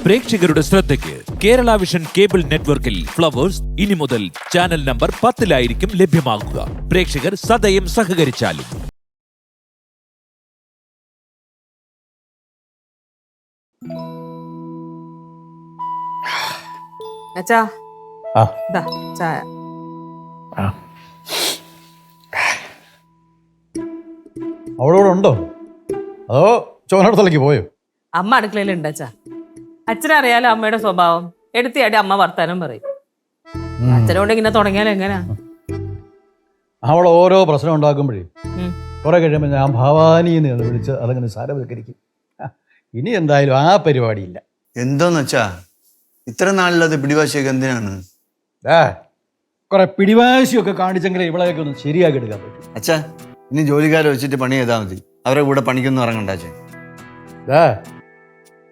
പ്രേക്ഷകരുടെ ശ്രദ്ധയ്ക്ക് Kerala vision cable നെറ്റ്വർക്കിൽ ഫ്ലവേഴ്സ് ഇനി മുതൽ ചാനൽ നമ്പർ 10-ലായിരിക്കും ലഭ്യമാകുക. പ്രേക്ഷകർ സദയം സഹകരിച്ചാലും. അച്ഛാ ചായ. അവളോട് ഉണ്ടോ അതോ ചോനടത്തേക്ക് പോയോ? അമ്മ അടുക്കളയിലുണ്ട് അച്ഛാ. അച്ഛനറിയാലോ അമ്മയുടെ സ്വഭാവം. എടുത്തിയാടി അമ്മ വർത്താനം പറയും. അച്ഛനോട് ഇങ്ങനെ തുടങ്ങിയാൽ എങ്ങനാ? അവൾ ഓരോ പ്രശ്നം ഉണ്ടാക്കുമ്പോഴേ കുറെ കഴിയുമ്പോൾ ഞാൻ ഭവാനി എന്ന് വിളിച്ച് അതങ്ങനെ സാരവൽക്കരിക്കും. ഇനി എന്തായാലും ആ പരിപാടിയില്ല. എന്തോന്ന് വെച്ചാ ഇത്ര നാളിലത് പിടിവാശിയൊക്കെ എന്തിനാണ്? കുറെ പിടിവാശിയൊക്കെ കാണിച്ചെങ്കിലേ ഇവളെയൊക്കെ ഒന്ന് ശരിയാക്കി എടുക്കാൻ പറ്റും. അച്ഛാ ഇനി ജോലിക്കാരെ വെച്ചിട്ട് പണി ചെയ്താൽ മതി. അവരെ കൂടെ പണിക്കൊന്നും ഇറങ്ങണ്ട അച്ഛൻ.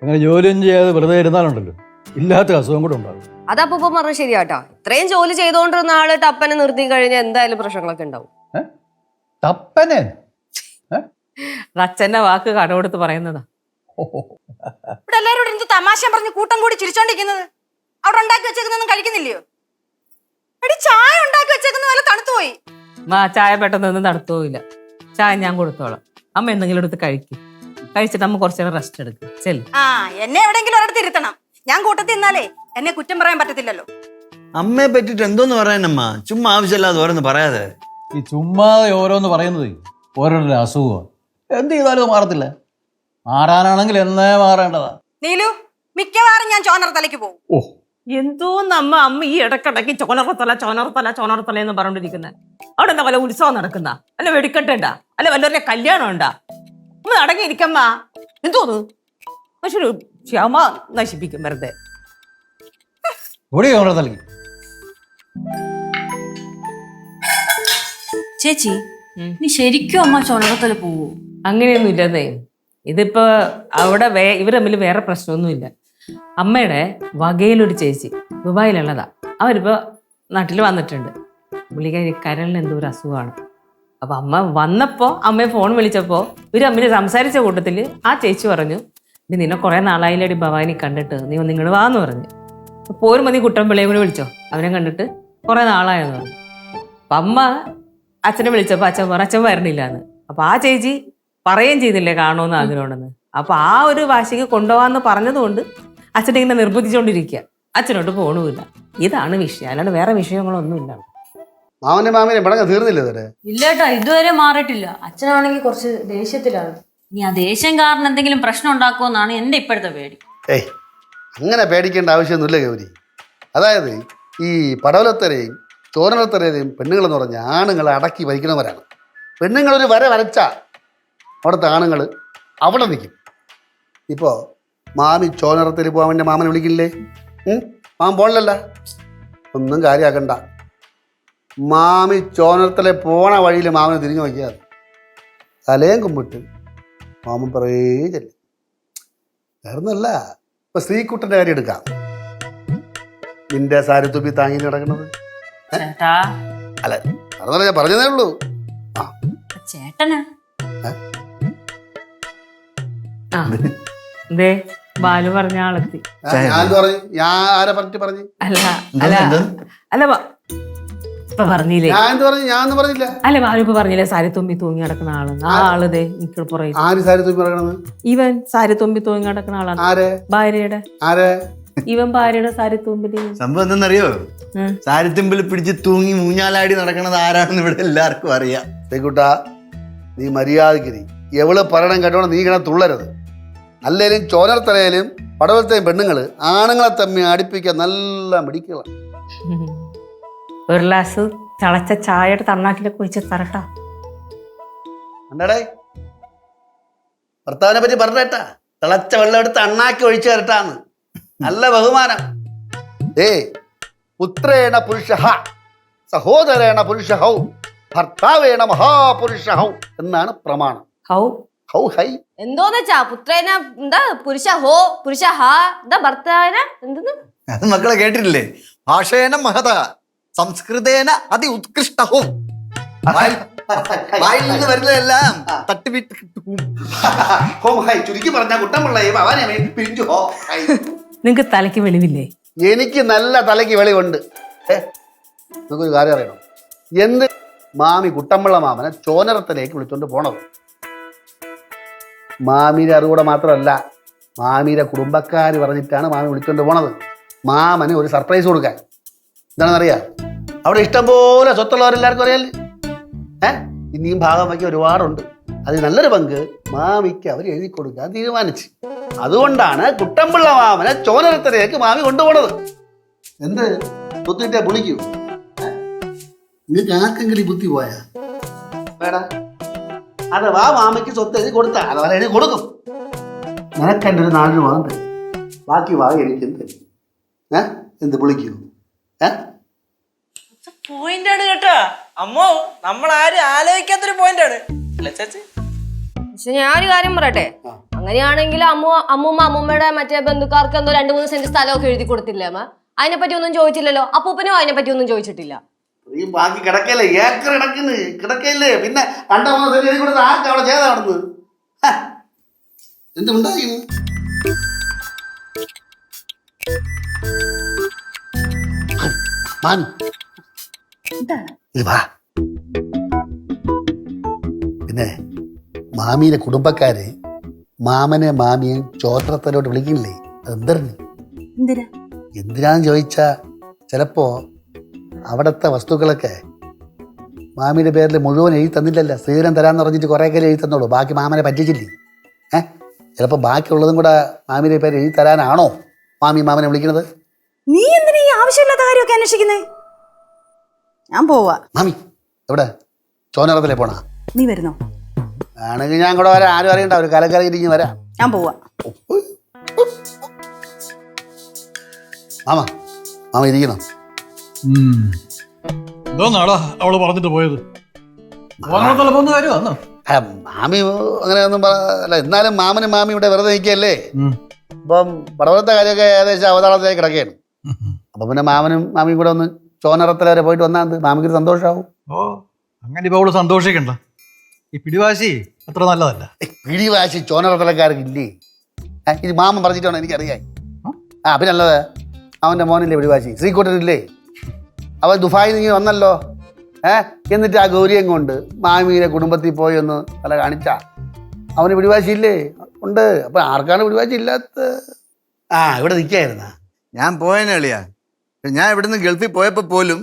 അങ്ങനെ ജോലിയും ചെയ്യാതെ വെറുതെ ഇരുന്നാലുണ്ടല്ലോ ഇല്ലാത്ത അസുഖം കൂടെ ഉണ്ടാകും. അതപ്പൂപ്പ പറഞ്ഞ ശരിയാട്ടോ. ഇത്രയും ജോലി ചെയ്തോണ്ടിരുന്ന ആള് ടപ്പനെ നിർത്തി കഴിഞ്ഞാൽ എന്തായാലും പ്രശ്നങ്ങളൊക്കെ ഉണ്ടാവും. തപ്പനെ അച്ഛന്റെ വാക്ക് കടമെടുത്ത് പറയുന്നതാ. ഇവിടെ എല്ലാവരോടും എന്ത് തമാശ പറഞ്ഞ് കൂട്ടം കൂടി ചിരിച്ചോണ്ടിരിക്കുന്നത്? അവിടെ ഉണ്ടാക്കി വെച്ചേക്കുന്നൊന്നും കഴിക്കുന്നില്ലയോ? എടി ചായ ഉണ്ടാക്കി വെച്ചേക്കുന്ന പോലെ തണുത്തുപോയി. ചായ പെട്ടെന്നൊന്നും തണുത്തു പോയില്ല. ചായ ഞാൻ കൊടുത്തോളാം. അമ്മ എന്തെങ്കിലും എടുത്ത് കഴിക്കും. കഴിച്ചിട്ട് അമ്മ കുറച്ചു നേരം റെസ്റ്റ് എടുക്കും. ചെല്ല്. എന്നെ എവിടെയെങ്കിലും ഒരിടത്ത് ഇരുത്തണം. ഞാൻ കൂട്ടത്തിൽ നിന്നാലേ എന്നെ കുറ്റം പറയാൻ പറ്റത്തില്ലല്ലോ. അമ്മയെ പറ്റിട്ട് എന്തോന്ന് പറയാനമ്മ? ചുമ്മാ ആവശ്യമില്ലാതെ ഓരോന്ന് പറയാതെ. ഈ ചുമ്മാതെ ഓരോന്ന് പറയുന്നത് ഓരോരുടെ അസുഖമാണ്. എന്ത് ചെയ്താലും മാറത്തില്ല. മാറാനാണെങ്കിൽ എന്നേ മാറേണ്ടതാ. നീലു, മിക്കവാറും ഞാൻ ചോനർ തലയ്ക്ക് പോകും. എന്തോന്ന് അമ്മ ഈ ഇടക്കിടക്ക് ചോനർത്തല എന്ന് പറഞ്ഞോണ്ടിരിക്കുന്നത്? അവിടെ എന്താ വല്ല ഉത്സവം നടക്കുന്ന? അല്ല വെടിക്കെട്ടുണ്ടാ? അല്ല വല്ലവരുടെ കല്യാണം ഉണ്ടാ? അമ്മ അടങ്ങിയിരിക്കമ്മ. എന്തോന്നു പക്ഷെ ക്ഷമ നശിപ്പിക്കും വെറുതെ. ചേച്ചി നീ ശരിക്കും അമ്മ ചോനകത്തല പോവോ? അങ്ങനെയൊന്നും ഇല്ലെന്നേ. ഇതിപ്പോ അവിടെ ഇവർ തമ്മിൽ വേറെ പ്രശ്നമൊന്നുമില്ല. അമ്മയുടെ വകയിലൊരു ചേച്ചി ദുബായിലുള്ളതാ. അവരിപ്പോ നാട്ടിൽ വന്നിട്ടുണ്ട്. പുള്ളിക്കാരി കരളിന് എന്തോ ഒരു അസുഖമാണ്. അപ്പൊ അമ്മ വന്നപ്പോ അമ്മയെ ഫോൺ വിളിച്ചപ്പോ ഇവര് തമ്മിൽ സംസാരിച്ച കൂട്ടത്തില് ആ ചേച്ചി പറഞ്ഞു, നിന്നെ കുറെ നാളായില്ലടി ഭവാനി കണ്ടിട്ട്, നീ നിങ്ങൾ വാന്ന് പറഞ്ഞു. പോരും മതി കുട്ടമ്പിള്ളയെ കൂടി വിളിച്ചോ, അവനെ കണ്ടിട്ട് കുറെ നാളായെന്ന് പറഞ്ഞു. അപ്പൊ അമ്മ അച്ഛനെ വിളിച്ചപ്പോ അച്ഛൻ പറഞ്ഞു അച്ഛൻ വരണില്ലാന്ന്. അപ്പൊ ആ ചേച്ചി പറയുകയും ചെയ്തില്ലേ കാണുമെന്ന് ആഗ്രഹമുണ്ടെന്ന്. അപ്പൊ ആ ഒരു വാശിക്ക് കൊണ്ടുപോകാന്ന് പറഞ്ഞതുകൊണ്ട് അച്ഛനെ ഇങ്ങനെ നിർബന്ധിച്ചുകൊണ്ടിരിക്കുക. അച്ഛനോട്ട് പോണുമില്ല. ഇതാണ് വിഷയം, അല്ലാണ്ട് വേറെ വിഷയങ്ങളൊന്നും ഇല്ല. മാമനെ ഇവിടെ തീർന്നില്ല. ഇല്ലേട്ടാ, ഇതുവരെ മാറിയിട്ടില്ല. അച്ഛനാണെങ്കിൽ കുറച്ച് ദേഷ്യത്തിലാണ്. ഇനി ആ ദേഷ്യം കാരണം എന്തെങ്കിലും പ്രശ്നം ഉണ്ടാക്കുമെന്നാണ് എന്റെ ഇപ്പോഴത്തെ പേടി. അങ്ങനെ പേടിക്കേണ്ട ആവശ്യമൊന്നുമില്ല ഗൗരി. അതായത് ഈ പടവലത്തരയും ചോനലത്തരയും പെണ്ണുങ്ങളെന്ന് പറഞ്ഞ ആണുങ്ങളെ അടക്കി ഭരിക്കുന്നവരാണ്. പെണ്ണുങ്ങളൊരു വര വരച്ച അവിടുത്തെ ആണുങ്ങൾ അവിടെ നിൽക്കും. ഇപ്പോൾ മാമി ചോനറത്തിൽ പോകാൻ വേണ്ടി മാമനെ വിളിക്കില്ലേ? മാമൻ പോണില്ലല്ല, ഒന്നും കാര്യമാക്കണ്ട. മാമി ചോനറത്തിലെ പോണ വഴിയിൽ മാമനെ തിരിഞ്ഞു നോക്കിയാൽ തലയും കുമ്പിട്ട് മാമൻ പറയേ ചെല്ലും. വേറൊന്നല്ല, ഇപ്പൊ ശ്രീകുട്ടൻ്റെ കാര്യം എടുക്കാം. നിന്റെ സാരിത്തുമ്പി താങ്ങി കിടക്കുന്നത് അല്ല, അതൊന്നല്ല ഞാൻ പറഞ്ഞതേ ഉള്ളൂ. ചേട്ടനാ ബാലു പറഞ്ഞ ആളെത്തി. ഞാൻ പറഞ്ഞു, ഞാൻ ആരെ പറഞ്ഞു? അല്ല ഇപ്പൊ പറഞ്ഞില്ലേ? ഞാൻ പറഞ്ഞില്ല. അല്ല ബാലു ഇപ്പൊ പറഞ്ഞില്ലേ സാരി തുമ്പി തൂങ്ങി കിടക്കുന്ന ആള്? ആ ആള് പുറകെ. ആര് സാരി തുമ്പി കിടക്കണത്? ഇവൻ സാരി തുമ്പി തൂങ്ങി കിടക്കുന്ന ആളാണ്. ആര്? ഭാര്യയുടെ. ആര്? ഇവൻ ഭാര്യയുടെ സാരി തുമ്പിൽ. സംഭവം എന്തെന്നറിയോ? സാരിത്തുമ്പിൽ പിടിച്ച് തൂങ്ങി മൂഞ്ഞാലാടി നടക്കണത് ആരാണെന്ന് ഇവിടെ എല്ലാവർക്കും അറിയാം. ശ്രീകുട്ടാ, നീ മര്യാദക്ക് നീ എവള് പറയണം കേട്ടോണം, നീ ഇങ്ങനെ തുള്ളരുത്. അല്ലേലും ചോനർത്തലയിലും പടവലത്തെയും പെണ്ണുങ്ങള് ആണുങ്ങളെ തമ്മി അടുപ്പിക്കാൻ നല്ല മിടികളാണ്. ഒരു ഗ്ലാസ് തിളച്ച ചായയുടെ തണ്ണാക്കിലൊക്കെ ഒഴിച്ച് തരട്ടാ. കണ്ടടേ, ഭർത്താവിനെ പറ്റി പറഞ്ഞേട്ടാ, തിളച്ച വെള്ളം എടുത്ത് അണ്ണാക്കി ഒഴിച്ചു തരട്ടാന്ന്. നല്ല ബഹുമാനം. പുത്രേണ പുരുഷ സഹോദരേണ പുരുഷ ഹൗ ഭർത്താവേണ മഹാപുരുഷ ഹൗ എന്നാണ് പ്രമാണം. ഹൗ ഹൗ ഹൈ എന്തോന്ന് വെച്ചാ പുത്രേന എന്താ പുരുഷ ഹോ പുരുഷ ഹാ എന്താ ഭർത്താവിന എന്തെന്ന് അത് മക്കളെ കേട്ടിട്ടില്ലേ? ഭാഷേന മഹത സംസ്കൃതേന അതി ഉത്കൃഷ്ടവും. വായിൽ നിന്ന് വരുന്നതെല്ലാം തട്ടിവിട്ട് കിട്ടും. ഹോം ഹൈ ചുരുക്കി പറഞ്ഞ കുട്ടമ്പിള്ള പിരിഞ്ഞു ഹോ ഹൈ. നിങ്ങൾക്ക് തലയ്ക്ക് വെളിവില്ലേ? എനിക്ക് നല്ല തലയ്ക്ക് വെളിവുണ്ട്. നിങ്ങൾക്കൊരു കാര്യം അറിയണം, എന്ത് മാമി കുട്ടമ്പിള്ള മാമനെ ചോനറത്തിലേക്ക് വിളിച്ചോണ്ട് പോണത്. മാമിയുടെ അറിവൂടെ മാത്രമല്ല, മാമിയുടെ കുടുംബക്കാർ പറഞ്ഞിട്ടാണ് മാമി വിളിച്ചോണ്ട് പോണത്. മാമന് ഒരു സർപ്രൈസ് കൊടുക്കാൻ. എന്താണെന്നറിയാം, അവിടെ ഇഷ്ടംപോലെ സ്വത്തുള്ളവരെല്ലാവർക്കും അറിയാല്ലേ. ഇനിയും ഭാഗം വയ്ക്കാൻ ഒരുപാടുണ്ട്. അതിൽ നല്ലൊരു പങ്ക് മാമിക്ക് അവർ എഴുതി കൊടുക്കാൻ തീരുമാനിച്ചു. അതുകൊണ്ടാണ് കുട്ടമ്പിള്ള മാമനെ ചോനരത്തിലേക്ക് മാമി കൊണ്ടുപോണത്. എന്ത് സ്വത്തിട്ടേ പുളിക്കൂ? നിങ്ങൾക്ക് ആർക്കെങ്കിലും ബുദ്ധി പോയാ വേടാ, അഥവാ മാമയ്ക്ക് സ്വത്ത് എഴുതി കൊടുത്താ അഥവാ എഴുതി കൊടുക്കും. നിനക്കെൻ്റെ ഒരു 4 ഭാഗം തരും, ബാക്കി ഭാഗം എനിക്ക് എന്ത് തരും? എന്ത് പുളിക്കൂ? പോയിന്റാണ് കേട്ടോ അമ്മോ, നമ്മൾ ആരും ആലോചിക്കാത്തൊരു പോയിന്റാണ് അല്ലേ ചേച്ചി? പക്ഷെ ഞാനൊരു കാര്യം പറയട്ടെ, അങ്ങനെയാണെങ്കിൽ അമ്മൂമ്മയുടെ മറ്റേ ബന്ധുക്കാർക്ക് എന്തോ 2-3 സെന്റ് സ്ഥലമൊക്കെ എഴുതി കൊടുത്തില്ലേ അമ്മ? അതിനെപ്പറ്റി ഒന്നും ചോദിച്ചില്ലല്ലോ. അപ്പൂപ്പനും അതിനെപ്പറ്റി ഒന്നും ചോദിച്ചിട്ടില്ല. ഈ ബാക്കി കിടക്കല്ലേ, ഏക്കർ കിടക്കുന്നു കിടക്കല്ലേ. പിന്നെ 2-3 സെന്റ് എഴുതി കൊടുത്ത് ആർക്കും അവിടെ ചെയ്താ നടന്നത്? എന്തുണ്ടായി? പിന്നെ മാമിയുടെ കുടുംബക്കാര് മാമനെ മാമിയും ചോത്രത്തിലോട്ട് വിളിക്കില്ലേ? അതെന്തറിഞ്ഞു? എന്തിനാന്ന് ചോദിച്ചാ ചിലപ്പോ അവിടത്തെ വസ്തുക്കളൊക്കെ മാമിയുടെ പേരിൽ മുഴുവൻ എഴുതി തന്നില്ലല്ലോ. സ്ത്രീധനം തരാന്ന് പറഞ്ഞിട്ട് കുറെ കാലം എഴുതി തന്നോളൂ, ബാക്കി മാമനെ പറ്റിച്ചില്ലേ. ചിലപ്പോൾ ബാക്കിയുള്ളതും കൂടെ മാമിയുടെ പേര് എഴുതി തരാനാണോ മാമനെ വിളിക്കുന്നത്? നീ എന്തിനാ ഈ ആവശ്യമില്ലാത്ത കാര്യമൊക്കെ അന്വേഷിക്കുന്നേ? ഞാൻ പോവാ. മാമി എവിടെ? ചോനറത്തിലേ പോണാ? നീ വരുന്നോ? ആണെങ്കിൽ ഞാൻ കൂടെ വരാം. ആരും അറിയണ്ട, ഒരു കലക്കറിയിരിക്കും വരാം. ഞാൻ പോവാ. മാമ ഇരിക്കണം. എന്തോന്നാടാ അവള് പറഞ്ഞിട്ട് പോയത്? മാമി അങ്ങനെയൊന്നും അല്ല, എന്നാലും മാമനും മാമി ഇവിടെ വെറുതെ നിൽക്കുകയല്ലേ. ഇപ്പം പടവലത്തെ കാര്യമൊക്കെ ഏകദേശം അവതാളത്തിലേക്ക് കിടക്കുകയാണ്. അപ്പൊ പിന്നെ മാമനും മാമിയും കൂടെ ഒന്ന് ചോനറത്തിൽ വരെ പോയിട്ട് വന്നാൽ മാമിക്ക് സന്തോഷമാവും. ഓ, അങ്ങനെ ഇപ്പൊ അവള് സന്തോഷിക്കണ്ട. ഈ പിടിവാശി അത്ര നല്ലതല്ല. പിടിവാശി ചോനറത്തിലക്കാർക്ക് ഇല്ലേ? ഇത് മാമൻ പറഞ്ഞിട്ടാണോ എനിക്കറിയാം. പിന്നെ അല്ലത് അവൻ്റെ മോനില്ലേ പിടിവാശി, ശ്രീകുട്ടനില്ലേ? അവൻ ദുബായിൽ നിന്ന് വന്നല്ലോ. എന്നിട്ട് ആ ഗൗരിയും കൊണ്ട് മാമിയുടെ കുടുംബത്തിൽ പോയി ഒന്ന് തല കാണിച്ചാ അവന് പിടിവാശി ഇല്ലേ? ഉണ്ട്. അപ്പൊ ആർക്കാണ് പിടിവാശി ഇല്ലാത്ത? ഇവിടെ നിൽക്കായിരുന്ന ഞാൻ പോയനെ എളിയാ. ഞാൻ ഇവിടുന്ന് ഗൾഫിൽ പോയപ്പോൾ പോലും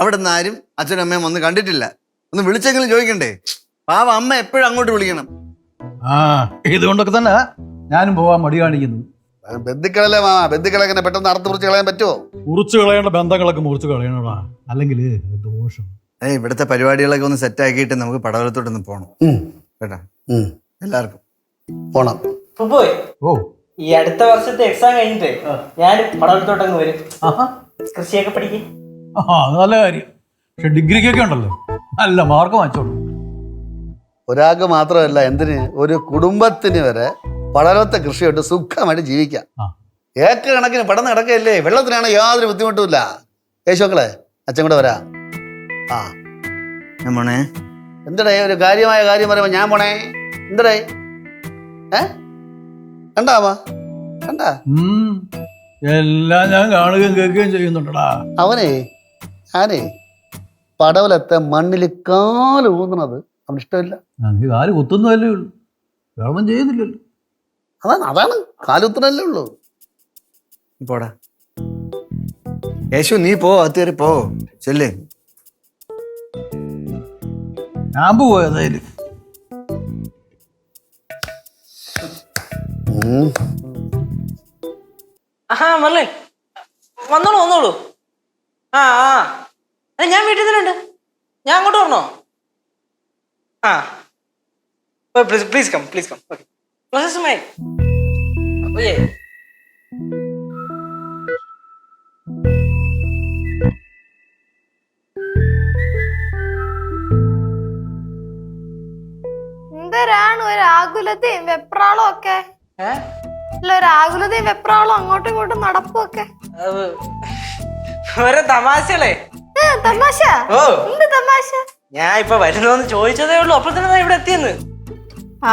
അവിടെ നിന്ന് ആരും അച്ഛനും അമ്മയും വന്ന് കണ്ടിട്ടില്ല. ഒന്ന് വിളിച്ചെങ്കിലും ചോദിക്കണ്ടേ? പാവ അമ്മ എപ്പോഴും അങ്ങോട്ട് വിളിക്കണം. ഇതുകൊണ്ടൊക്കെ തന്നെ ഞാനും പോവാൻ മടി കാണിക്കുന്നു. ബന്ധുക്കളല്ലേ മാമ, ബന്ധുക്കളെ എങ്ങനെ പെട്ടെന്ന് അറുത്ത് മുറിച്ച് കളയാൻ പറ്റുമോ? മുറിച്ച് കളയേണ്ട ബന്ധങ്ങളൊക്കെ മുറിച്ച് കളയണടാ, അല്ലെങ്കിൽ ദോഷം. ഇവിടുത്തെ പരിപാടികളൊക്കെ ഒന്ന് സെറ്റ് ആക്കിയിട്ട് നമുക്ക് പടവലത്തോട്ടൊന്ന് പോകണം കേട്ടാ. എല്ലാവർക്കും പോണം. ഓ, ഈ അടുത്ത വർഷത്തെ എക്സാം കഴിഞ്ഞിട്ട് ഞാൻ പടവലത്തോട്ടങ്ങ് വരും. കൃഷിയൊക്കെ പഠിക്കും. അത് നല്ല കാര്യം. പക്ഷെ ഡിഗ്രിക്കൊക്കെ ഉണ്ടല്ലോ, നല്ല മാർക്ക് വാങ്ങിച്ചോളൂ. ഒരാൾക്ക് മാത്രമല്ല, എന്തിന് ഒരു കുടുംബത്തിന് വരെ പടവലത്തെ കൃഷിയായിട്ട് സുഖമായിട്ട് ജീവിക്കാം. ഏക്കർ കണക്കിന് പടന്ന് കിടക്കുകയല്ലേ. വെള്ളത്തിനാണ് യാതൊരു ബുദ്ധിമുട്ടുമില്ല. യേശുക്കളെ അച്ഛൻ കൂടെ വരാം. മോനെ എന്തടേ ഒരു കാര്യമായ കാര്യം പറയുമ്പോ ഞാൻ പോണേ? എന്തടേ? കണ്ടാവാ കണ്ടാ? എല്ലാം ഞാൻ കാണുകയും കേൾക്കുകയും ചെയ്യുന്നുണ്ടടാ. ഞാനേ പടവലത്തെ മണ്ണിൽ കാല് ഊന്നുന്നത് അവന് ഇഷ്ടമില്ല. കാല് കുത്തുന്നതല്ലേ ഉള്ളൂ, വേറൊന്നും ചെയ്യുന്നില്ലല്ലോ. അതാണ് കാലുത്തനല്ലേ ഉള്ളൂ. പോടാ യേശു, നീ പോ, അത്തേറി പോ. ചെല്ലേ, ഞാൻ പോവാ ഏതായാലും. മല്ലേ വന്നോളൂ. ഞാൻ വീട്ടിൽ തന്നെ ഉണ്ട്. ഞാൻ അങ്ങോട്ട് വരണോ? Please come. Okay, plus my. Okay. എന്തരാണ് ഒരു ആകുലതയും വെപ്രാളും ഒക്കെ? ഒരു ആകുലതയും വെപ്രാളും അങ്ങോട്ടും ഇങ്ങോട്ടും നടപ്പൊക്കെ. ഓരോ തമാശകളെ. തമാശ? എന്ത് തമാശ? ഞാൻ ഇപ്പൊ വരുന്നോന്ന് ചോദിച്ചതേ ഉള്ളൂ, അപ്പോൾ തന്നെ ഇവിടെ എത്തിയെന്ന്.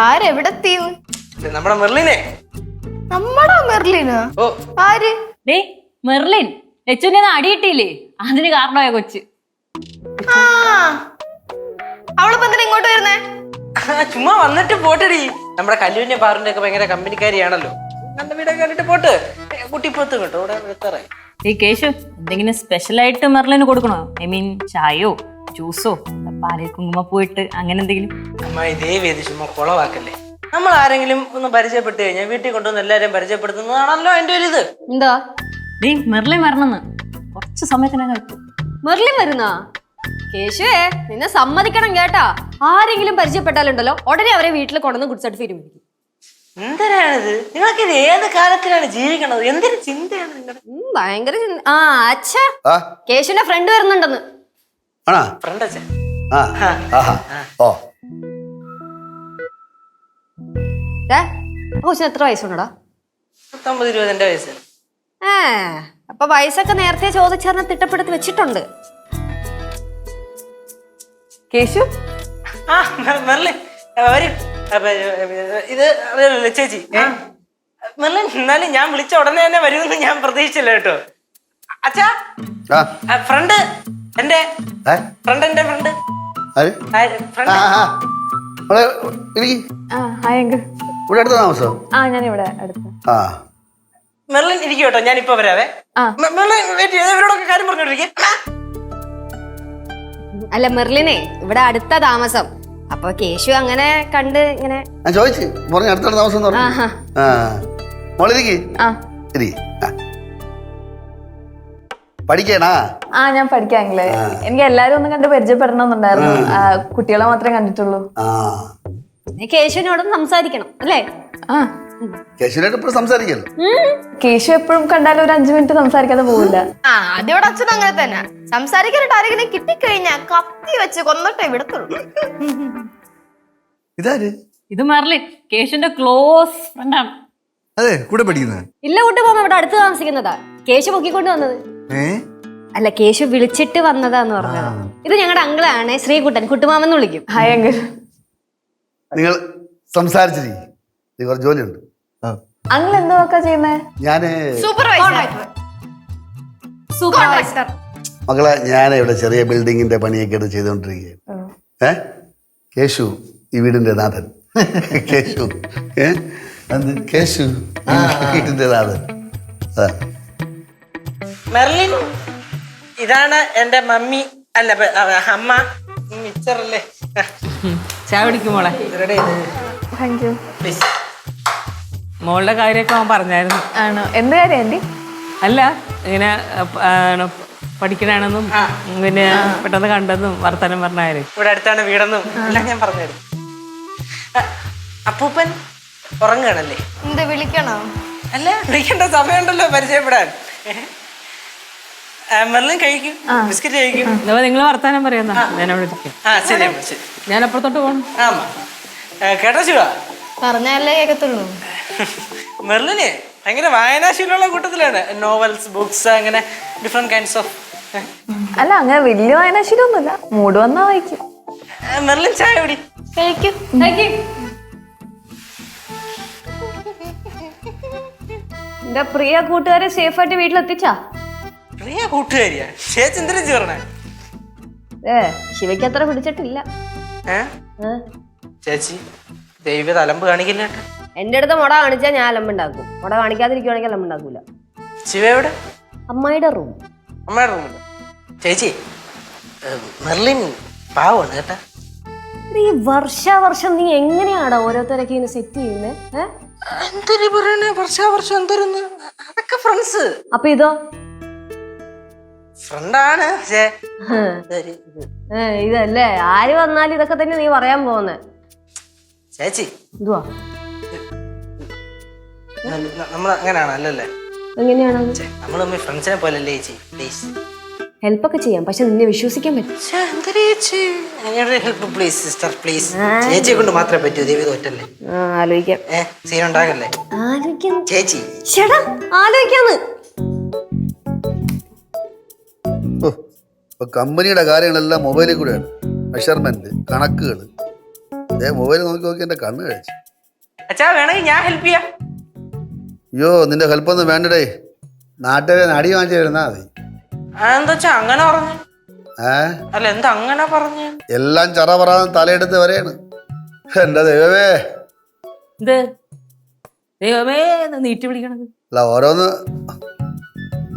ആരെവിടെ എത്തിയെന്ന്? നമ്മുടെ മെർലിനെ. നമ്മടാ മെർലിന് ഓ ആര്? ഡേ മെർലിൻ ലച്ചുവിനെ അടിയിട്ടില്ലേ, അതിന് കാരണമായ കൊച്ച്. ആ അവളിപ്പോ എന്തിനാ ഇങ്ങോട്ട് വരുന്നേ? ചുമ്മാ വന്നിട്ട് പോട്ടടി. നമ്മുടെ കല്ലുവിന്റെ പാറിന്റെ ഒക്കെ ഭയങ്കര കമ്പനിക്കാരിയാണല്ലോ. നല്ല വീടൊക്കെ കണ്ടിട്ട് പോട്ട്. കുട്ടിപ്പത്ത് കേട്ടോ ഇവിടെ എത്താറായി. ഈ കേശു എന്തെങ്കിലും സ്പെഷ്യൽ ആയിട്ട് മെർലിന് കൊടുക്കണോ? ഐ മീൻ ചായയോ ജ്യൂസോ പാലിൽ കുങ്കുമപ്പൂയിട്ട് അങ്ങനെ എന്തെങ്കിലും? അമ്മ ഇതേ വേദി ചുമ്മാ കുളവാക്കല്ലേ. നമ്മൾ ആരെങ്കിലും ഒന്ന് പരിചയപ്പെട്ട് കഴിഞ്ഞാൽ വീട്ടിൽ കൊണ്ടുവന്ന് എല്ലാരെയും പരിചയപ്പെടുത്തുന്നതാണല്ലോ എന്റെ ഒരു ഇത്. എന്താ ഡേ മെർലിൻ വരണമെന്ന് കുറച്ച് സമയത്തിനകം എത്തും. മെർലിൻ വരുന്നാ? കേശുവേ നിന്നെ സമ്മതിക്കണം കേട്ടാ. ആരെങ്കിലും പരിചയപ്പെട്ടാലുണ്ടല്ലോ ഉടനെ അവരെ വീട്ടിൽ കൊണ്ടുവന്ന് ഗുഡ് സർട്ടിഫിക്കറ്റ് മേടിക്കും. എന്തിനാണിത്? നിങ്ങൾക്ക് ഇത് ഏത് കാലത്തിലാണ് ജീവിക്കണത്? എന്തൊരു ചിന്തയാണ് നിങ്ങളുടെ? ഭയങ്കര ആ അച്ഛാ കേശുവിന്റെ ഫ്രണ്ട് വരുന്നുണ്ടെന്ന്. ആണോ? ഫ്രണ്ട് അച്ഛൻ. ആ ആഹാ ഓ കൊച്ചിന് എത്ര വയസ്സുണ്ടടാ? 19-20 വയസ്സ്. അപ്പൊ വയസ്സൊക്കെ നേരത്തെ ചോദിച്ചറിഞ്ഞ തിട്ടപ്പെടുത്തി വെച്ചിട്ടുണ്ട്. കേശു ആ മെർലിൻ വരും. ഇത് അറിയാലോ ചേച്ചി. മെർലിൻ എന്നാലും ഞാൻ വിളിച്ച ഉടനെ തന്നെ വരുമെന്ന് ഞാൻ പ്രതീക്ഷിച്ചില്ല കേട്ടോ. അച്ഛാ ഫ്രണ്ട് എന്റെ ഫ്രണ്ട് എന്റെ ഫ്രണ്ട് ഇവിടെ അടുത്ത താമസം. ആ മെർലിൻ ഇരിക്കും കേട്ടോ, ഞാൻ ഇപ്പൊ വരാവേ. മെർലിൻ വെയിറ്റ് ചെയ്ത് ഇവരോടൊക്കെ കാര്യം പറഞ്ഞോണ്ടിരിക്കും. അല്ല മെർലിനെ ഇവിടെ അടുത്ത താമസം. അപ്പൊ കേശു അങ്ങനെ കണ്ട് ഇങ്ങനെ ഞാൻ ചോദിച്ചു പറഞ്ഞു അടുത്ത താമസം എന്ന് പറഞ്ഞു. ആ മോളിരിക്കി പഠിക്കണാ? ആ ഞാൻ പഠിക്കാമെങ്കിലേ. എനിക്ക് എല്ലാരും ഒന്ന് കണ്ട് പരിചയപ്പെടണമെന്നുണ്ടായിരുന്നു. കുട്ടികളെ മാത്രമേ കണ്ടിട്ടുള്ളൂ. കേശുവിനോടും സംസാരിക്കണം അല്ലേ? ആ കേശുവിനായിട്ട് ഇപ്പോഴും സംസാരിക്കല്ലോ. കേശു എപ്പോഴും കണ്ടാലും ഒരു 5 മിനിറ്റ് സംസാരിക്കാതെ പോവില്ല. അതിവിടെ അച്ഛൻ അങ്ങനെ തന്നെ. സംസാരിക്കാനായിട്ട് ആരെങ്കിലും കിട്ടിക്കഴിഞ്ഞാ കത്തി വെച്ച് കൊന്നിട്ടേ വിടത്തുള്ളൂ. ഇതാര്? ഇത് മെർലിൻ കേശുവിന്റെ ക്ലോസ് ഫ്രണ്ടാണ്. അതെ കൂടെ പഠിക്കുന്നത്? ഇല്ല കൂട്ടി പോകുമ്പോ ഇവിടെ അടുത്ത് താമസിക്കുന്നതാ. കേശു പൊക്കിക്കൊണ്ട് വന്നത്. അല്ല കേശു വിളിച്ചിട്ട് വന്നതാന്ന് പറഞ്ഞത്. ഇത് ഞങ്ങളുടെ അങ്കിളാണ്, ശ്രീകുട്ടൻ, കുട്ടുമാമെന്ന് വിളിക്കും. Hi uncle. നിങ്ങൾ സംസാരിച്ചിരിക്കും, കുറച്ച് ജോലിയുണ്ട്. അങ്കിൾ എന്തൊക്കെ ചെയ്യുന്നേ? ഞാന് സൂപ്പർവൈസർ. മക്കളെ ഞാൻ ഇവിടെ ചെറിയ ബിൽഡിങ്ങിന്റെ പണിയൊക്കെ എടുത്ത് ചെയ്തോണ്ടിരിക്കുകയാണ്. കേശു ഈ വീടിന്റെ നാഥൻ. കേശു കേശു വീടിന്റെ നാഥൻ. മെർലിൻ ഇതാണ് എന്റെ മമ്മി. അല്ല അമ്മ മിച്ചറല്ലേ. ചായ പിടിക്കും മോളെ. Thank you. മോളുടെ കാര്യമൊക്കെ അവൻ പറഞ്ഞായിരുന്നു. ആണോ? എന്ത് കാര്യം ആന്റി? അല്ല ഇങ്ങനെ പഠിക്കണമെന്നും പിന്നെ പെട്ടെന്ന് കണ്ടെന്നും വർത്തമാനം പറഞ്ഞാല്. ഇവിടെ അടുത്താണ് വീടെന്നും എല്ലാം ഞാൻ പറഞ്ഞായിരുന്നു. അപ്പൂപ്പൻ ഉറങ്ങുകയാണല്ലേ? എന്ത് വിളിക്കണോ? അല്ല വിളിക്കേണ്ട സമയമുണ്ടല്ലോ പരിചയപ്പെടാൻ. മെർലിൻ കഴിക്കും, ബിസ്ക്കറ്റ് കഴിക്കും. നിങ്ങൾ വർത്തമാനം പറയുന്ന ഞാനവിടെ ഇരിക്കും. ശരി ശരി. ഞാൻ അപ്പുറത്തോട്ട് പോകണം. ആമാ കേട്ടോ ശിവ? പറഞ്ഞാലേ കേൾക്കത്തുള്ളൂ. മെർലിന് ഭയങ്കര വായനാശീലമുള്ള കൂട്ടത്തിലാണ്. നോവൽസ്, ബുക്സ്, അങ്ങനെ ഡിഫറെന്റ് കൈൻഡ്സ് ഓഫ്. അല്ല അങ്ങനെ വലിയ വായനാശീലമൊന്നുമില്ല, മൂഡ് വന്നാ വായിക്കും. മെർലിൻ ചായ കുടി. കഴിക്കും. എന്റെ പ്രിയ കൂട്ടുകാരെ സേഫ് ആയിട്ട് വീട്ടിലെത്തിച്ചാ? പ്രിയ കൂട്ടുകാരിയാ? ചേച്ചി എന്തിനാ ചേർണേ? ശിവയ്ക്ക് അത്ര പിടിച്ചിട്ടില്ല. ചേച്ചി ദൈവ തലമ്പ് കാണിക്കില്ല. എന്റെ അടുത്ത് മുട കാണിച്ചാൽ ഞാൻ അലമ്പുണ്ടാക്കും. മുട കാണിക്കാതിരിക്കുവാണെങ്കിൽ അലമ്പുണ്ടാക്കൂല. ശിവ എവിടെ? അമ്മായിയുടെ റൂം. അമ്മയുടെ റൂമിൽ. ചേച്ചി മെർലിൻ പാവാണ് കേട്ടാ. ഈ വർഷം നീ എങ്ങനെയാടാ ഓരോരുത്തരൊക്കെ ഇങ്ങനെ സെറ്റ് ചെയ്യുന്നത്? എന്തൊരു പറയണേ വർഷം എന്തോരുന്ന്? അതൊക്കെ ഫ്രണ്ട്സ്. അപ്പൊ ഇതോ? ഫ്രണ്ടാണ്. ഇതല്ലേ ആര് വന്നാലും ഇതൊക്കെ തന്നെ നീ പറയാൻ പോകുന്നേ. ചേച്ചി എന്തുവാ നമ്മൾ അങ്ങനെയാണ് അല്ലല്ലേ? എങ്ങനെയാണ്? നമ്മൾ തമ്മിൽ ഫ്രണ്ട്സിനെ പോലല്ലേ ചേച്ചി? പ്ലീസ് ഹെൽപ്പ് ഒക്കെ ചെയ്യാം, പക്ഷെ നിന്നെ വിശ്വസിക്കാൻ പറ്റും. Help please sister please. ചേച്ചിയെ കൊണ്ട് മാത്രമേ പറ്റൂ. ദേവി തോറ്റല്ലേ? ആലോചിക്കാം. സീൻ ഉണ്ടാകല്ലേ ചേച്ചി? ആലോചിക്കാന്ന്. ഇപ്പൊ കമ്പനിയുടെ കാര്യങ്ങളെല്ലാം മൊബൈലിൽ കൂടെയാണ്. മെഷർമെന്റ്, കണക്കുകൾ. മൊബൈൽ നോക്കി നോക്കി എന്റെ കണ്ണ് കഴിച്ചു. അച്ഛാ വേണമെങ്കിൽ ഞാൻ ഹെൽപ്പ് ചെയ്യാം. അയ്യോ നിന്റെ ഹെൽപ്പൊന്നും വേണ്ടടേ, നാട്ടുകാരെ അടി വാങ്ങിച്ചു തരുന്നാ മതി. എന്താ വെച്ചാ അങ്ങനെ പറഞ്ഞു? അല്ല എന്താ അങ്ങനെ പറഞ്ഞു? എല്ലാം ചറ പറയാൻ തലയെടുത്ത് വരെയാണ്. എന്റെ ദൈവമേ, ഇത് ദൈവമേ നീട്ടി വിളിക്കണത്. അല്ല ഓരോന്ന്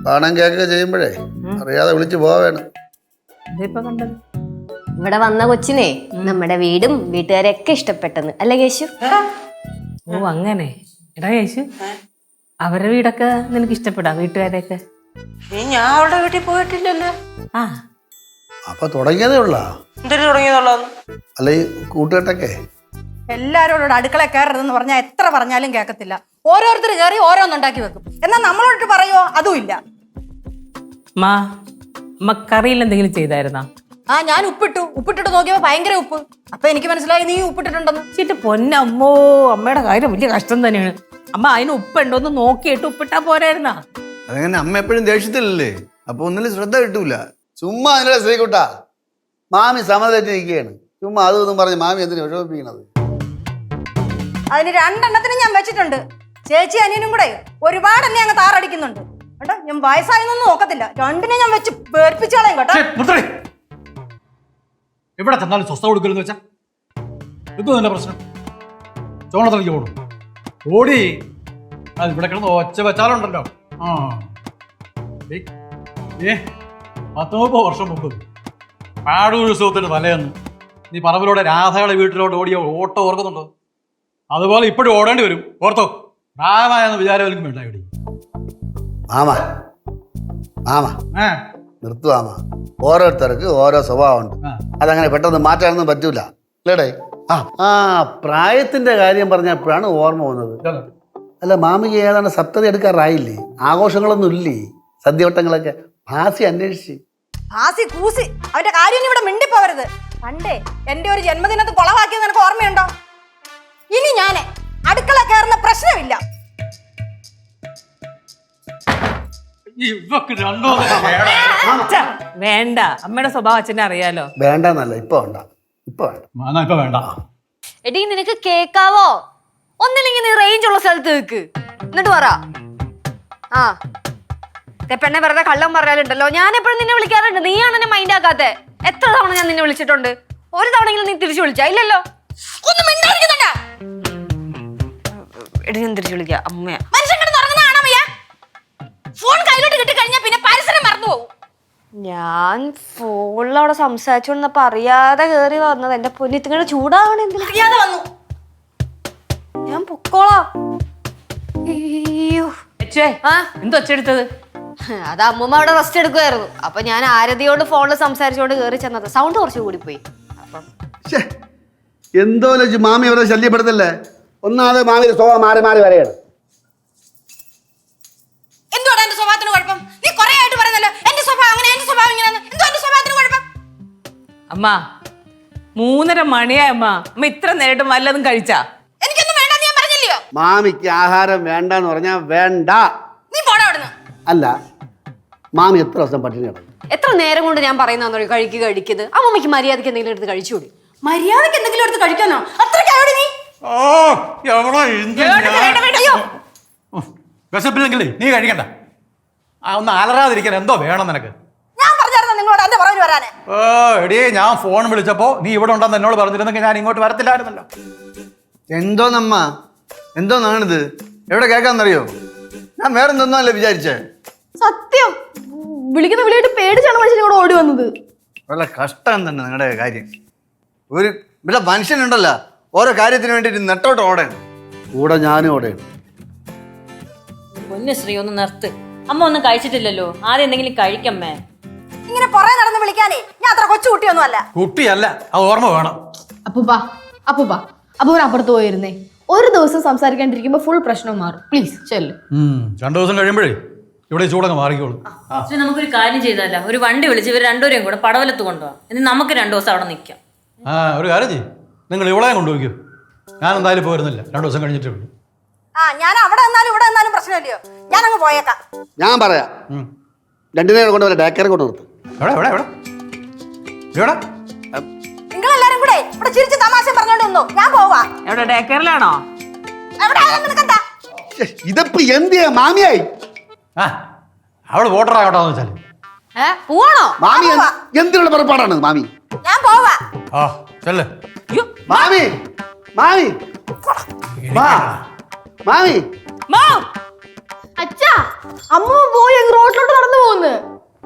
കാണാൻ കേൾക്കുക ചെയ്യുമ്പോഴേ അറിയാതെ വിളിച്ചു പോവേണം. ഇതിപ്പോ കണ്ടത് ഇവിടെ വന്ന കൊച്ചിനെ നമ്മുടെ വീടും വീട്ടുകാരെയൊക്കെ ഇഷ്ടപ്പെട്ടെന്ന് അല്ലേ കേശു? ഓ അങ്ങനെ. എടാ കേശു, അവരുടെ വീടൊക്കെ നിനക്ക് ഇഷ്ടപ്പെടാം, വീട്ടുകാരെയൊക്കെ? ഞാൻ അവളുടെ വീട്ടിൽ പോയിട്ടില്ലല്ലോ. ആ അപ്പൊ തുടങ്ങിയതേ ഉള്ള എന്തിനു തുടങ്ങിയതുള്ളന്ന്? അല്ല ഈ കൂട്ടുകെട്ടൊക്കെ എല്ലാരോടും അടുക്കള കയറരുതെന്ന് പറഞ്ഞാൽ എത്ര പറഞ്ഞാലും കേൾക്കത്തില്ല. ഓരോരുത്തർ കയറി ഓരോന്നുണ്ടാക്കി വെക്കും. എന്നാൽ നമ്മളോട്ട് പറയുമോ? അതും ഇല്ല. അമ്മ കറിയിൽ എന്തെങ്കിലും ചെയ്തായിരുന്നാ? ആ ഞാൻ ഉപ്പിട്ടിട്ട് നോക്കിയപ്പോ ഭയങ്കര ഉപ്പ്. അപ്പൊ എനിക്ക് മനസ്സിലായി നീ ഉപ്പിട്ടിട്ടുണ്ടെന്ന്. ചീട്ട് പൊന്നമ്മോ, അമ്മയുടെ കാര്യം വലിയ കഷ്ടം തന്നെയാണ്. അമ്മ അതിന് ഉപ്പുണ്ടോന്ന് നോക്കിയിട്ട് ഉപ്പിട്ടാ പോരായിരുന്നാ? അതങ്ങനെ അമ്മ എപ്പോഴും ദേഷ്യത്തിലല്ലേ, അപ്പൊ ഒന്നിലും ശ്രദ്ധ കിട്ടൂല. ചുമ്മാ അതിനുള്ള ശ്രീകുട്ടാ, മാമി സമതെറ്റി നിൽക്കുകയാണ്. ചുമ്മാ അതൊന്നും പറഞ്ഞ് മാമി എന്തിനു വിഷമിപ്പിക്കണത്? അതിന് 2 എണ്ണത്തിന് ഞാൻ വെച്ചിട്ടുണ്ട്. ചേച്ചി അനിയനും കൂടെ ഒരുപാട് എന്നെ അങ്ങ് താറടിക്കുന്നുണ്ട് കേട്ടോ. ഞാൻ വയസ്സായൊന്നും നോക്കത്തില്ല, 2നെ ഞാൻ വെച്ച് പേർപ്പിച്ചോളാം കേട്ടോ. എവിടെ ചെന്നാലും സ്വസ്ഥ കൊടുക്കലെന്ന് വെച്ചാ എന്തോ നല്ല പ്രശ്നം? ചോണത്തിലേക്ക് ഓടും ഓടി അത് ഇവിടെ കിടന്ന് ഒച്ച വെച്ചാലുണ്ടല്ലോ. ആ 30 വർഷം മുമ്പ് പാടുത്സവത്തിന് തലേന്ന് നീ പറമ്പിലൂടെ രാധയുടെ വീട്ടിലോട്ട് ഓടിയ ഓട്ടോ ഓർക്കുന്നുണ്ടോ? അതുപോലെ ഇപ്പോഴും ഓടേണ്ടി വരും, ഓർത്തോ. പ്രായമായെന്ന് വിചാരം എനിക്ക് വേണ്ട. ഇവിടെ മാമ മാമ നിർത്തുവാ. ഓരോരുത്തർക്ക് ഓരോ സ്വഭാവമുണ്ട്, അതങ്ങനെ പെട്ടെന്ന് മാറ്റാനൊന്നും പറ്റൂല അല്ലേടേ. ആ പ്രായത്തിന്റെ കാര്യം പറഞ്ഞപ്പോഴാണ് ഓർമ്മ വന്നത്. അല്ല മാമിക്ക് ഏതാണ്ട് സപ്തതി എടുക്കാറായില്ലേ? ആഘോഷങ്ങളൊന്നും ഇല്ലേ? സദ്യവട്ടങ്ങളൊക്കെ ഭാസി അന്വേഷിച്ച്. ഭാസി കൂസി അവന്റെ കാര്യം ഇവിടെ മിണ്ടിപ്പോവരുത്. പണ്ടേ എന്റെ ഒരു ജന്മദിനത്ത് കൊളവാക്കിയത് നിനക്ക് ഓർമ്മയുണ്ടോ? ഇനി ഞാന് അടുക്കള കയറുന്ന പ്രശ്നമില്ല. വേണ്ട, അമ്മയുടെ സ്വഭാവം അച്ഛനെ അറിയാലോ. വേണ്ടെന്നല്ല, ഇപ്പൊ വേണ്ട, ഇപ്പൊ വേണ്ട. എടി നിനക്ക് കേക്കാവോ? ഒന്നില്ലെങ്കിൽ നീ റേഞ്ച് ഉള്ള സ്ഥലത്ത് നിൽക്ക്, എന്നിട്ട് പറ. ആ പെണ്ണെ വെറുതെ കള്ളം പറയാലുണ്ടല്ലോ. ഞാൻ എപ്പോഴും നിന്നെ വിളിക്കാറുണ്ട്, നീയാണ് എന്നെ മൈൻഡ് ആക്കാത്തെ. എത്ര തവണ ഞാൻ നിന്നെ വിളിച്ചിട്ടുണ്ട്? ഒരു തവണയെങ്കിലും നീ തിരിച്ചു വിളിച്ചാ? ഇല്ലല്ലോ. ഒന്നും മിണ്ടാതിരിക്കുന്നുണ്ട. എടി ഞാൻ തിരിച്ചു വിളിക്കാം അമ്മയാ. ഫോൺ കയ്യിലോട്ട് കിട്ടി കഴിഞ്ഞാൽ പിന്നെ പരിസരം മറന്നു പോകും. ഞാൻ ഫോണിൽ അവിടെ സംസാരിച്ചോണ്ടപ്പോ അറിയാതെ കേറി വന്നത്. എന്റെ പൊന്നിത്തിങ്ങനെ ചൂടാവണ അറിയാതെ വന്നു. ഞാൻ പൊക്കോളാം. അയ്യോ എന്തോ ഒച്ചെടുത്തത്? അത് അമ്മൂമ്മ അവിടെ റെസ്റ്റ് എടുക്കുമായിരുന്നു. അപ്പൊ ഞാൻ ആരതിയോട് ഫോണിൽ സംസാരിച്ചോണ്ട് കേറി ചെന്നത്. സൗണ്ട് കുറച്ച് കൂടി പോയി. എന്തോ മാമി അവരെ ശല്യപ്പെടുത്തല്ലേ. ഒന്നാമത് മാമിയുടെ സ്വഭാവം മാറി മാറി വരെയാണ്. എന്തുവാണ് എന്റെ സ്വഭാവത്തിന് കുഴപ്പം? നീ കുറെ ആയിട്ട് പറയുന്നല്ലോ എന്റെ സ്വഭാവം അങ്ങനെ, എന്റെ സ്വഭാവം ഇങ്ങനെ. എന്തോ എന്റെ സ്വഭാവത്തിന് കുഴപ്പം? അമ്മ 3:30 മണിയായി. അമ്മ ഇത്ര നേരിട്ട് വല്ലതും കഴിച്ചാ? എനിക്കൊന്നും വേണ്ട, ഞാൻ പറഞ്ഞില്ലയോ? മാമിക്ക് ആഹാരം വേണ്ടെന്ന് പറഞ്ഞാ വേണ്ട. നീ പോടാ അവിടുന്ന്. അല്ല മാമി എത്ര ദിവസം പട്ടിണി കിടക്കും? എത്ര നേരം കൊണ്ട് ഞാൻ പറയുന്ന കഴിക്കുന്നത്? അമ്മമ്മയ്ക്ക് മര്യാദയ്ക്ക് എന്തെങ്കിലും എടുത്ത് കഴിച്ചുകൂടി? മര്യാദക്ക് എന്തെങ്കിലും എടുത്ത് കഴിക്കാനോ? അത്രയ്ക്ക് നീ വിശപ്പില്ലെങ്കിലേ നീ കഴിക്കണ്ട. ഒന്ന് അലറാതിരിക്കാൻ എന്തോ വേണം നിനക്ക്? ഞാൻ പറഞ്ഞായിരുന്നു നിങ്ങളോട് എന്റെ പുറകിൽ വരാനേ. എടിയേ, ഞാൻ ഫോൺ വിളിച്ചപ്പോ നീ ഇവിടെ ഉണ്ടെന്ന് എന്നോട് പറഞ്ഞിരുന്നെങ്കിൽ ഞാൻ ഇങ്ങോട്ട് വരത്തില്ലായിരുന്നല്ലോ. എന്തോന്നമ്മ, എന്തോന്നാണിത്? എവിടെ കേൾക്കാന്നറിയോ? ഞാൻ വേറെ എന്തൊന്നുമല്ല വിചാരിച്ചേ. സത്യം വിളിക്കുന്ന വിളിയായിട്ട് പേടിച്ചാണ് മനുഷ്യൻ ഇവിടെ ഓടി വന്നത്. വല്ല കഷ്ടം തന്നെ നിങ്ങളുടെ കാര്യം. ഒരു ഇവിടെ മനുഷ്യനുണ്ടല്ലോ ഓരോ കാര്യത്തിന് വേണ്ടിയിട്ട് നെട്ടോട്ട് ഓടണം. കൂടെ ഞാനും ഓടേണ്. പൊന്നുശ്രീ ഒന്ന് നിർത്ത്. അമ്മ ഒന്നും കഴിച്ചിട്ടില്ലല്ലോ, ആദ്യം എന്തെങ്കിലും കഴിക്കമ്മേ. ഇങ്ങനെ പുറകെ നടന്ന് വിളിക്കാനേ ഞാൻ അത്ര കൊച്ചു കുട്ടിയൊന്നും അല്ല. കുട്ടിയല്ല, അത് ഓർമ്മ വേണം. അപ്പൂപ്പ അപ്പുറത്ത് പോയിരുന്നേ. ഒരു ദിവസം സംസാരിക്കാണ്ടിരിക്കുമ്പോ ഫുൾ പ്രശ്നം മാറും. പ്ലീസ് ചെല്ല്. 2 ദിവസം കഴിയുമ്പോഴേ ഇവിടെ ചൂടങ്ങ് മാറിക്കോളൂ. നമുക്കൊരു കാര്യം ചെയ്തല്ല, ഒരു വണ്ടി വിളിച്ച് ഇവർ രണ്ടുപേരെയും കൂടെ പടവലത്ത് കൊണ്ടുപോകാം. എന്നിട്ട് നമുക്ക് 2 ദിവസം അവിടെ നിൽക്കാം. ഒരു കാര്യം ചെയ്യും, നിങ്ങൾ ഇവളെ കൊണ്ടുപോയിക്കോ. ഞാൻ എന്തായാലും പോരുന്നില്ല, 2 ദിവസം കഴിഞ്ഞിട്ടേ ഉള്ളൂ. ഞാൻ അവിടെ നിന്നാലും ഇവിടെ നിന്നാലും പ്രശ്നമില്ലയോ? ഞാൻ അങ്ങ് പോയേക്കാം. ഞാൻ പറയാം, 2 നേരം കൊണ്ട് വരെ ഡേക്കറെ കൊണ്ട് നിർത്തും. നിങ്ങളെല്ലാരും കൂടെ ഇവിടെ ചിരിച്ച് തമാശ പറഞ്ഞോണ്ട് നിന്നു. ഞാൻ പോവാ. എവിടെ? ഡേ കെയറിലാണോ? എവിടെ ആയാലും നിനക്കെന്താ? ഇതിപ്പോ എന്ത് ചെയ്യാ മാമിയായി ആ അവള് വോട്ടറാകട്ടോന്ന് വെച്ചാൽ പോവാണോ? മാമി എന്തിനുള്ള പുറപ്പാടാണ് മാമി? ഞാൻ പോവാ. ആ ചെല്ലേ മാമി മാമി മാമി അച്ഛാ അമ്മ പോയി റോഡിലോട്ട് നടന്നു പോകുന്നു.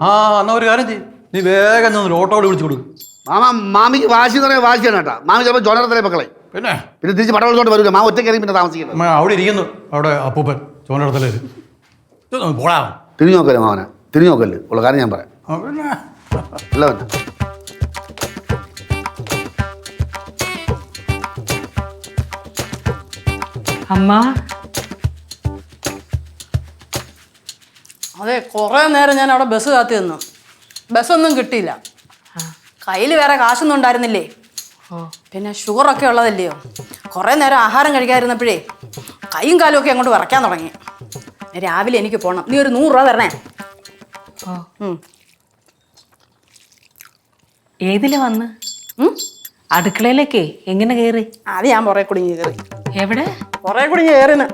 ആ എന്നാ ഒരു കാര്യം ചെയ്യും, നീ വേഗം നിന്ന് ഓട്ടോട് വിളിച്ചു കൊടുക്കും. മാമ മാമിക്ക് വാശി എന്ന് പറയാൻ വാശിയാണ് കേട്ടാ. മാമി ചിലപ്പോൾ ജോനറത്തിലെ മക്കളെ പിന്നെ തിരിച്ച് പടവളത്തോട്ട് വരില്ല. മാമ ഒറ്റ കയറി പിന്നെ താമസിക്കുന്നത്. അമ്മ അവിടെ ഇരിക്കുന്നു, അവിടെ അപ്പൂപ്പൻ ചോനടത്തലേ പോടാ. തിരിഞ്ഞു നോക്കല്ലേ മാമനെ, തിരിഞ്ഞു നോക്കല്ലേ ഉള്ള കാര്യം ഞാൻ പറയാം. പിന്നെ അല്ല പിന്നെ അമ്മ അതെ, കുറെ നേരം ഞാൻ അവിടെ ബസ് കാത്തി നിന്നു. ബസ്സൊന്നും കിട്ടിയില്ല. കയ്യിൽ വേറെ കാശൊന്നും ഉണ്ടായിരുന്നില്ലേ. പിന്നെ ഷുഗറൊക്കെ ഉള്ളതല്ലയോ. കുറെ നേരം ആഹാരം കഴിക്കാതിരുന്നപ്പോഴേ കൈയും കാലും ഒക്കെ അങ്ങോട്ട് വിറയ്ക്കാൻ തുടങ്ങി. രാവിലെ എനിക്ക് പോകണം. നീ ഒരു 100 രൂപ തരണേ. ഏതില വന്ന് അടുക്കളയിലേക്കേ എങ്ങനെ കയറി? അത് ഞാൻ പുറകെ കുടുങ്ങി കയറി. എവിടെ? പുറകെ കുടുങ്ങി കയറിന്ന്.